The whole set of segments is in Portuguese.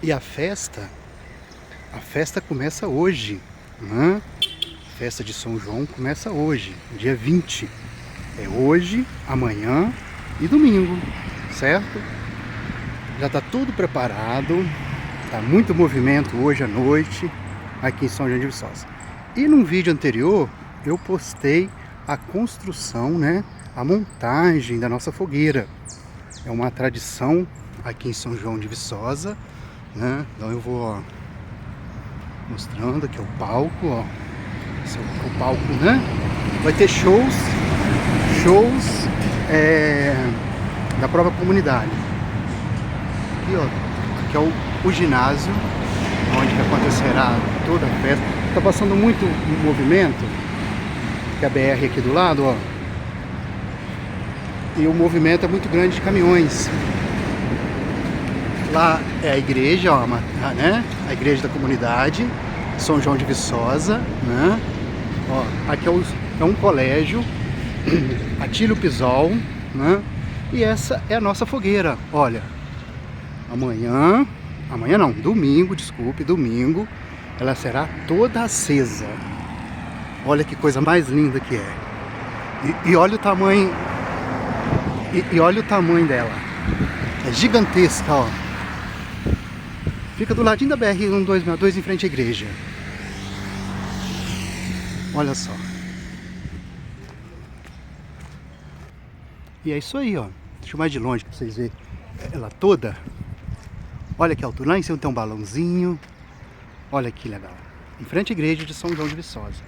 E a festa começa hoje, né? A festa de São João começa hoje, dia 20. É hoje, amanhã e domingo, certo? Já está tudo preparado, tá muito movimento hoje à noite aqui em São João de Viçosa. E num vídeo anterior eu postei a construção, né? A montagem da nossa fogueira. É uma tradição aqui em São João de Viçosa, né? Então eu vou, ó, mostrando aqui o palco, ó. Esse é o palco, né? Vai ter shows da própria comunidade. Aqui, ó, aqui é o ginásio onde que acontecerá toda a festa. Tá passando muito movimento, que a BR aqui do lado, ó. E o movimento é muito grande de caminhões. Lá é a igreja, ó, né? A igreja da comunidade, São João de Viçosa, né? Ó, aqui é um colégio, Atílio Pisol, né? E essa é a nossa fogueira, olha. Amanhã não, domingo, desculpe, domingo, ela será toda acesa. Olha que coisa mais linda que é. E olha o tamanho, e olha o tamanho dela. É gigantesca, ó. Fica do ladinho da BR-1262 em frente à igreja. Olha só. E é isso aí, ó. Deixa eu mais de longe para vocês verem ela toda. Olha que altura. Lá em cima tem um balãozinho. Olha que legal. Em frente à igreja de São João de Viçosa.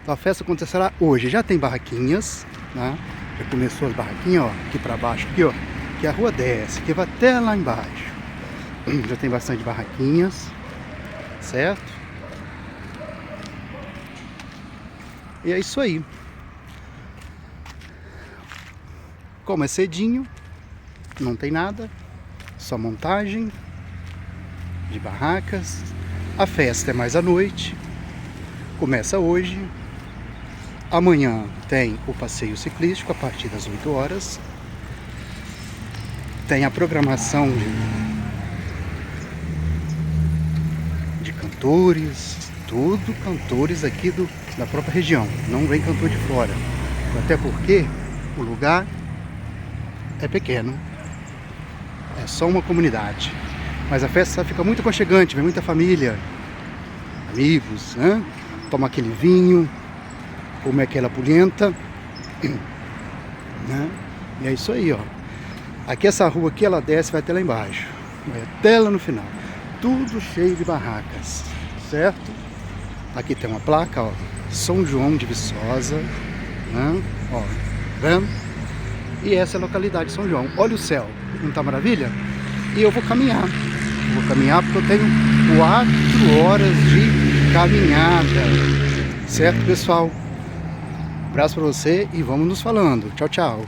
Então a festa acontecerá hoje. Já tem barraquinhas, né? Já começou as barraquinhas, ó. Aqui para baixo, aqui, ó. Que a rua desce, que vai até lá embaixo. Já tem bastante barraquinhas, certo? E é isso aí. Como é cedinho, não tem nada, só montagem de barracas. A festa é mais à noite, começa hoje. Amanhã tem o passeio ciclístico a partir das 8 horas. Tem a programação de cantores, tudo cantores aqui da própria região, não vem cantor de fora, até porque o lugar é pequeno, é só uma comunidade, mas a festa fica muito aconchegante, vem muita família, amigos, né? Toma aquele vinho, come aquela polenta, né? E é isso aí, ó. Aqui essa rua aqui, ela desce, vai até lá embaixo, vai até lá no final, tudo cheio de barracas, certo? Aqui tem uma placa, ó, São João de Viçosa, né? Ó, vendo? E essa é a localidade de São João. Olha o céu, não tá maravilha? E eu vou caminhar. Porque eu tenho 4 horas de caminhada. Certo, pessoal? Um abraço pra você e vamos nos falando. Tchau, tchau.